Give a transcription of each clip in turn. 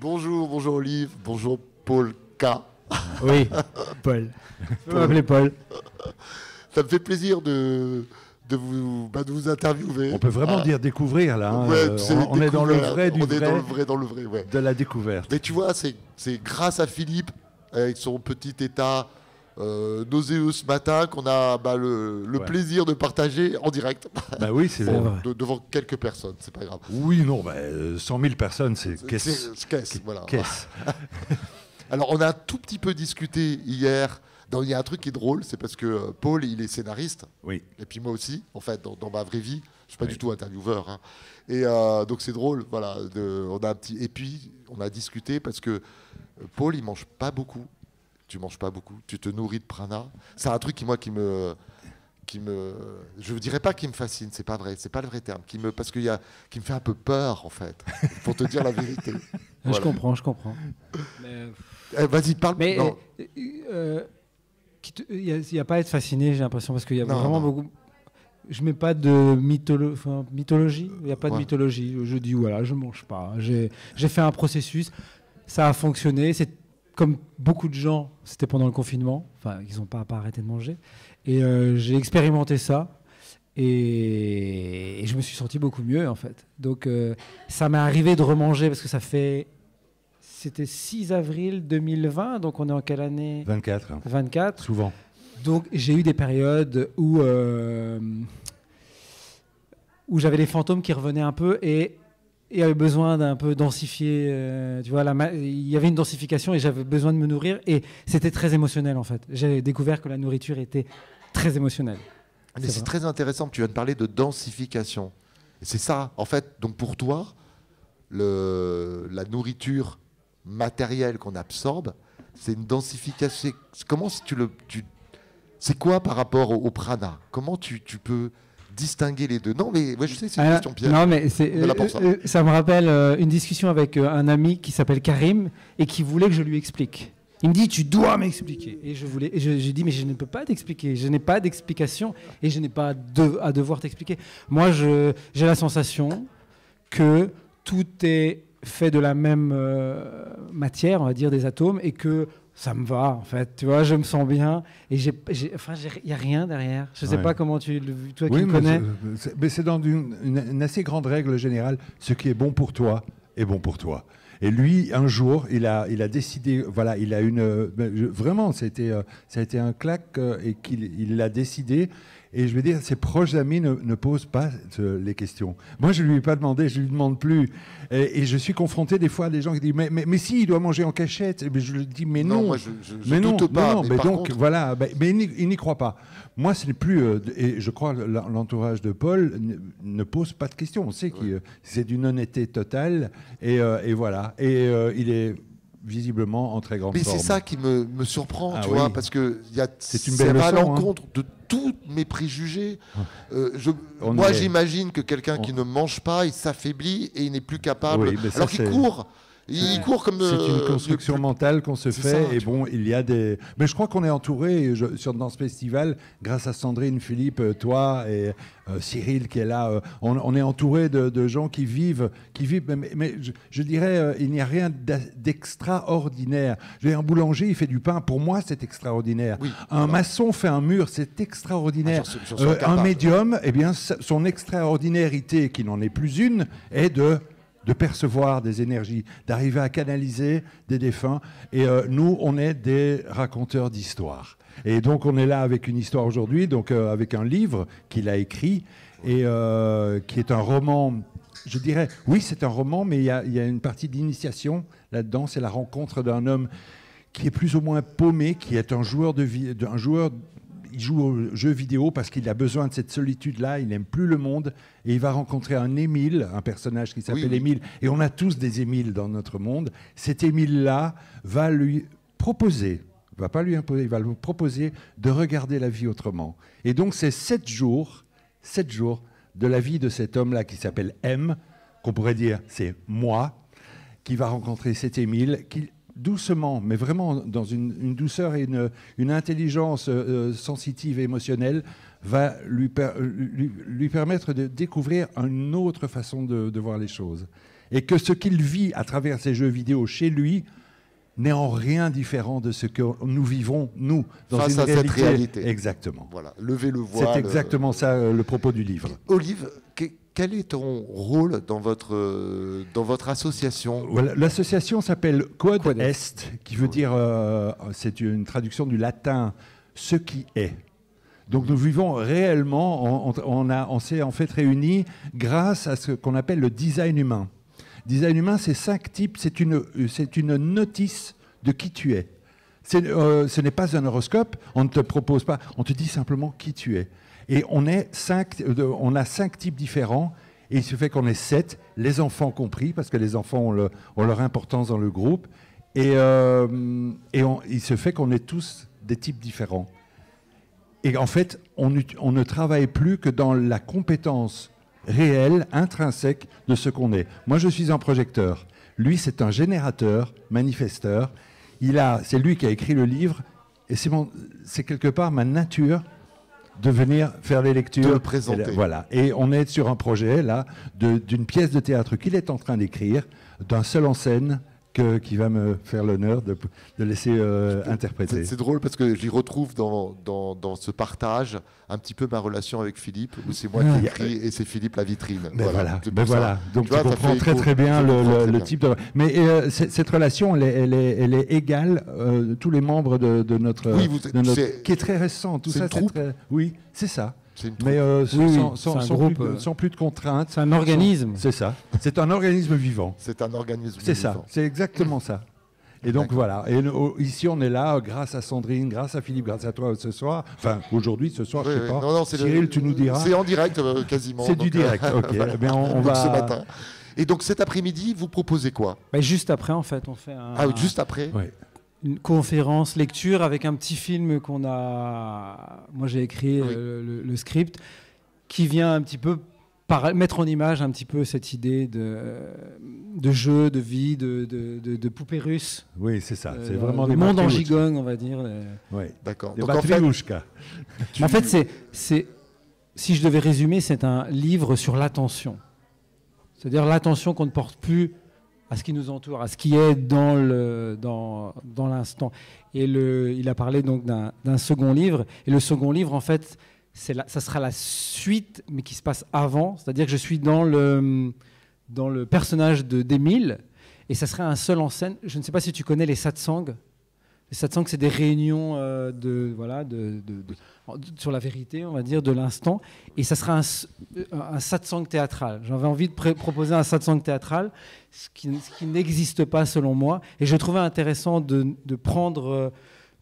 Bonjour Olive, bonjour Paul K. Oui, Paul. Vous m'appelez Paul. Ça me fait plaisir de vous interviewer. On peut vraiment dire découvrir là. Hein. Ouais, on est dans le vrai du vrai, dans le vrai, ouais. de la découverte. Mais tu vois, c'est grâce à Philippe, avec son petit état nauséeux ce matin, qu'on a le plaisir de partager en direct. Bah oui, c'est vrai. Devant quelques personnes, c'est pas grave. Oui, non, 100 000 personnes, c'est caisse, voilà. Caisse. Alors, on a un tout petit peu discuté hier. Il y a un truc qui est drôle, c'est parce que Paul, il est scénariste. Oui. Et puis moi aussi, en fait, dans ma vraie vie, je suis pas du tout intervieweur. Hein. Et donc c'est drôle, voilà. On a un petit. Et puis on a discuté parce que Paul, il mange pas beaucoup. Tu manges pas beaucoup. Tu te nourris de prana. C'est un truc qui me. Je ne dirais pas qu'il me fascine, c'est pas vrai, c'est pas le vrai terme, qui me fait un peu peur en fait, pour te dire la vérité. Voilà. Je comprends. Vas-y, parle. Mais il n'y a pas à être fasciné, j'ai l'impression, parce qu'il y a vraiment beaucoup. Je mets pas de mythologie. Il n'y a pas de mythologie. Je dis voilà, je mange pas. J'ai fait un processus, ça a fonctionné. C'est comme beaucoup de gens, c'était pendant le confinement. Enfin, ils n'ont pas arrêté de manger. Et j'ai expérimenté ça. Et je me suis senti beaucoup mieux, en fait. Donc, ça m'est arrivé de remanger parce que c'était 6 avril 2020. Donc, on est en quelle année ? 24. 24. Souvent. Donc, j'ai eu des périodes où j'avais les fantômes qui revenaient un peu et avait besoin d'un peu densifier. Tu vois, il y avait une densification et j'avais besoin de me nourrir. Et c'était très émotionnel, en fait. J'ai découvert que la nourriture était très émotionnelle. Mais c'est très intéressant que tu viens de parler de densification. Et c'est ça, en fait, donc pour toi, la nourriture matérielle qu'on absorbe, c'est une densification. Comment c'est quoi par rapport au prana ? Comment tu peux distinguer les deux ? Non, mais je sais, c'est une question piège. Non, mais ça me rappelle une discussion avec un ami qui s'appelle Karim et qui voulait que je lui explique. Il me dit, tu dois m'expliquer. Et j'ai dit, mais je ne peux pas t'expliquer. Je n'ai pas d'explication et je n'ai pas à devoir t'expliquer. Moi, j'ai la sensation que tout est fait de la même matière, on va dire, des atomes, et que ça me va, en fait. Tu vois, je me sens bien. Et il n'y a rien derrière. Je ne sais pas comment toi qui le connais. Mais c'est dans une assez grande règle générale. Ce qui est bon pour toi est bon pour toi. Et lui, un jour, il a décidé, voilà, il a vraiment, ça a été un claque et il l'a décidé. Et je veux dire, ses proches amis ne posent pas les questions. Moi, je ne lui ai pas demandé, je ne lui demande plus. Et je suis confronté des fois à des gens qui disent mais si, il doit manger en cachette. Et je lui dis mais non. Moi, je doute pas. Non, mais donc contre... voilà, mais il n'y croit pas. Moi, ce n'est plus. Et je crois que l'entourage de Paul ne pose pas de questions. On sait que c'est d'une honnêteté totale. Et voilà. Et il est visiblement en très grande forme. Mais c'est ça qui me surprend, tu vois, parce que ça va à l'encontre de tous mes préjugés. Moi, j'imagine que quelqu'un qui ne mange pas, il s'affaiblit et il n'est plus capable. Alors qu'il court. Il court comme. C'est une construction mentale qu'on se fait. Ça, et bon, il y a des. Mais je crois qu'on est entouré dans ce festival, grâce à Sandrine, Philippe, toi et Cyril qui est là. On est entouré de gens qui vivent. Mais je dirais, il n'y a rien d'extraordinaire. Un boulanger, il fait du pain. Pour moi, c'est extraordinaire. Oui, un maçon fait un mur, c'est extraordinaire. Un médium, eh bien, son extraordinarité, qui n'en est plus une, est de percevoir des énergies, d'arriver à canaliser des défunts. Et nous, on est des raconteurs d'histoires. Et donc, on est là avec une histoire aujourd'hui, donc avec un livre qu'il a écrit, et qui est un roman, je dirais, oui, c'est un roman, mais il y a une partie d'initiation là-dedans. C'est la rencontre d'un homme qui est plus ou moins paumé, qui est un joueur il joue aux jeux vidéo parce qu'il a besoin de cette solitude-là, il n'aime plus le monde, et il va rencontrer un Émile, un personnage qui s'appelle Émile, et on a tous des Émiles dans notre monde. Cet Émile-là va lui proposer, il va pas lui imposer, il va lui proposer de regarder la vie autrement. Et donc c'est 7 jours de la vie de cet homme-là qui s'appelle M, qu'on pourrait dire c'est moi, qui va rencontrer cet Émile, qui doucement, mais vraiment dans une douceur et une intelligence sensitive et émotionnelle, va lui permettre de découvrir une autre façon de voir les choses. et que ce qu'il vit à travers ces jeux vidéo chez lui n'est en rien différent de ce que nous vivons, nous, dans face une à cette réalité. Exactement. Voilà, levez le voile. C'est exactement ça le propos du livre. Olive, quel est ton rôle dans votre association? Voilà, l'association s'appelle Quod Est, qui veut dire, c'est une traduction du latin, ce qui est. Donc nous vivons réellement, on s'est en fait réunis grâce à ce qu'on appelle le design humain. Design humain, c'est 5 types, c'est une notice de qui tu es. Ce n'est pas un horoscope, on ne te propose pas, on te dit simplement qui tu es. Et on a 5 types différents, et il se fait qu'on est 7, les enfants compris, parce que les enfants ont leur importance dans le groupe, et il se fait qu'on est tous des types différents. Et en fait, on ne travaille plus que dans la compétence réelle, intrinsèque de ce qu'on est. Moi, je suis un projecteur. Lui, c'est un générateur, manifesteur. C'est lui qui a écrit le livre, et c'est quelque part ma nature de venir faire les lectures. De le présenter. Voilà. Et on est sur un projet, là, d'une pièce de théâtre qu'il est en train d'écrire, d'un seul en scène, qui va me faire l'honneur de laisser interpréter. C'est drôle parce que j'y retrouve dans ce partage un petit peu ma relation avec Philippe, où c'est moi qui écris et c'est Philippe la vitrine. Voilà. Donc tu comprends très bien le type de... Mais cette relation, elle est égale, tous les membres de notre... Oui, qui est très récent. Tout ça, oui, c'est ça. Mais sans plus de contraintes. C'est un organisme. C'est ça. C'est un organisme vivant. C'est un organisme C'est vivant. ça. C'est exactement ça. Et donc voilà. Et ici, on est là grâce à Sandrine, grâce à Philippe, grâce à toi ce soir. Enfin, aujourd'hui, ce soir, je ne sais pas. Non, Cyril, tu nous diras. C'est en direct quasiment. C'est du direct. Ok. Voilà. Mais on va. Ce matin. Et donc cet après-midi, vous proposez quoi? Juste après, en fait, on fait juste après. Ouais. Une conférence lecture avec un petit film qu'on a. Moi, j'ai écrit le script qui vient un petit peu mettre en image un petit peu cette idée de jeu, de vie, de poupée russe. Oui, c'est ça. C'est vraiment le des monde en gigogne, on va dire. Oui. D'accord. Donc en fait, si je devais résumer, c'est un livre sur l'attention. C'est-à-dire l'attention qu'on ne porte plus à ce qui nous entoure, à ce qui est dans l'instant. Et il a parlé donc d'un second livre. Et le second livre, en fait, ça sera la suite, mais qui se passe avant. C'est-à-dire que je suis dans le personnage d'Émile, et ça serait un seul en scène. Je ne sais pas si tu connais les satsangs. Les satsangs, c'est des réunions sur la vérité, on va dire, de l'instant. Et ça sera un satsang théâtral. J'avais envie de proposer un satsang théâtral, ce qui n'existe pas selon moi. Et je trouvais intéressant de prendre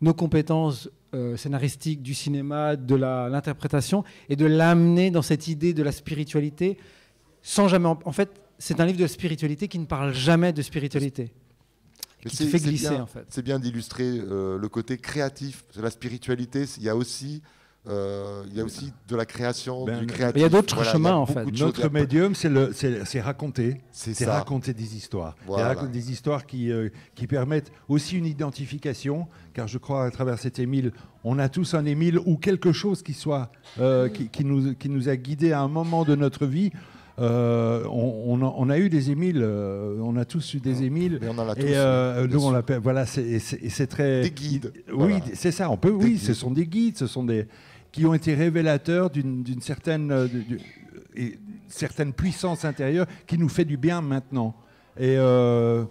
nos compétences scénaristiques du cinéma, de l'interprétation, et de l'amener dans cette idée de la spiritualité, sans jamais... En fait, c'est un livre de spiritualité qui ne parle jamais de spiritualité. Qui te fait glisser, en fait. C'est bien d'illustrer le côté créatif de la spiritualité. Il y a aussi de la création, du créatif. Il y a d'autres chemins, en fait. Notre médium, c'est raconter. C'est raconter des histoires. Voilà. Des histoires qui permettent aussi une identification, car je crois, à travers cet Émile, on a tous un Émile ou quelque chose qui nous a guidés à un moment de notre vie. On a eu des Émiles, on a tous eu des Émiles. Mais on en a tous. Et nous, on l'appelle. Voilà, c'est très. Des guides. Oui, voilà. C'est ça. Ce sont des guides, ce sont qui ont été révélateurs d'une certaine puissance intérieure qui nous fait du bien maintenant. Et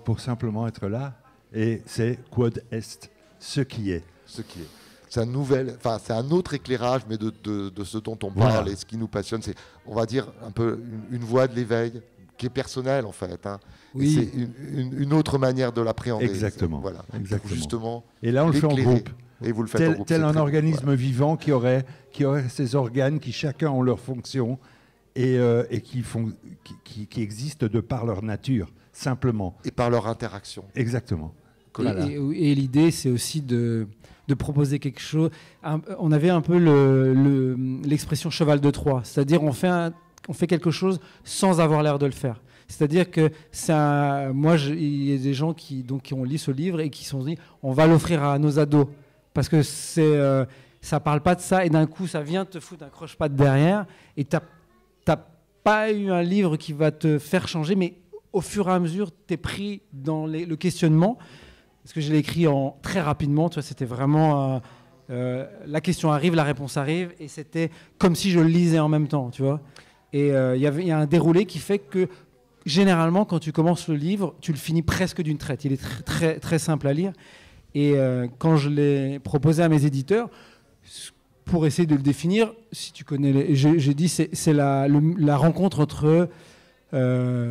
pour simplement être là, et c'est Quod Est, ce qui est. Ce qui est. C'est un autre éclairage, mais de ce dont on parle, et ce qui nous passionne, c'est, on va dire, un peu une voie de l'éveil qui est personnelle, en fait. Hein. Oui. C'est une autre manière de l'appréhender. Exactement. Voilà. Exactement. Justement, et là, on le fait en groupe. Et vous le faites en groupe. Tel un organisme vivant qui aurait ses organes, qui chacun ont leur fonction, et qui existent de par leur nature, simplement. Et par leur interaction. Exactement. Et l'idée, c'est aussi de proposer quelque chose. On avait un peu l'expression cheval de Troie, c'est-à-dire on fait quelque chose sans avoir l'air de le faire. C'est-à-dire que il y a des gens qui ont lu ce livre et qui se sont dit, on va l'offrir à nos ados parce que ça parle pas de ça, et d'un coup ça vient te foutre un croche-patte derrière, et t'as pas eu un livre qui va te faire changer, mais au fur et à mesure, tu es pris dans le questionnement. Parce que je l'ai écrit très rapidement, tu vois, c'était vraiment... la question arrive, la réponse arrive, et c'était comme si je le lisais en même temps, tu vois. Et il y a un déroulé qui fait que, généralement, quand tu commences le livre, tu le finis presque d'une traite. Il est très, très simple à lire. Et quand je l'ai proposé à mes éditeurs, pour essayer de le définir, si tu connais, j'ai dit c'est la rencontre entre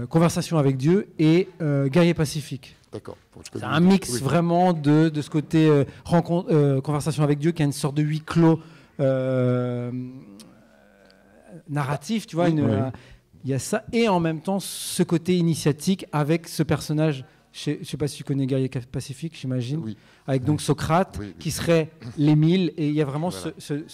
Conversation avec Dieu et Guerrier Pacifique. D'accord. C'est un mix vraiment de ce côté Conversation avec Dieu qui a une sorte de huis clos narratif, tu vois. Il y a ça, et en même temps ce côté initiatique avec ce personnage. Je ne sais pas si tu connais Guerrier Pacifique, j'imagine. Oui. Avec donc Socrate, qui serait l'Émile, et il y a vraiment c'est le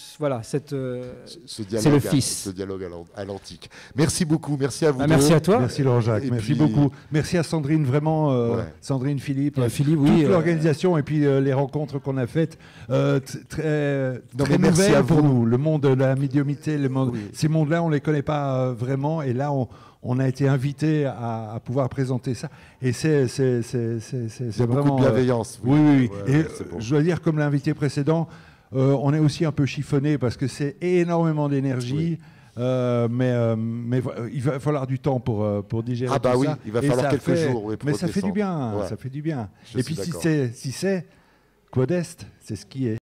fils. Ce dialogue à l'antique. Merci beaucoup, merci à vous. Merci à toi. Merci Laurent-Jacques, merci beaucoup. Merci à Sandrine, vraiment, Sandrine, Philippe, toute l'organisation et puis les rencontres qu'on a faites. Très nouvelles pour nous. Le monde de la médiumnité, ces mondes-là, on ne les connaît pas vraiment, et là, on a été invité à pouvoir présenter ça. Et c'est vraiment... beaucoup de bienveillance. Oui. Ouais, et bon. Je dois dire, comme l'invité précédent, on est aussi un peu chiffonné parce que c'est énormément d'énergie. Mais il va falloir du temps pour digérer tout ça. Il va falloir quelques jours. Mais ça fait du bien, ça fait du bien. Et puis si c'est Quodeste, c'est ce qui est.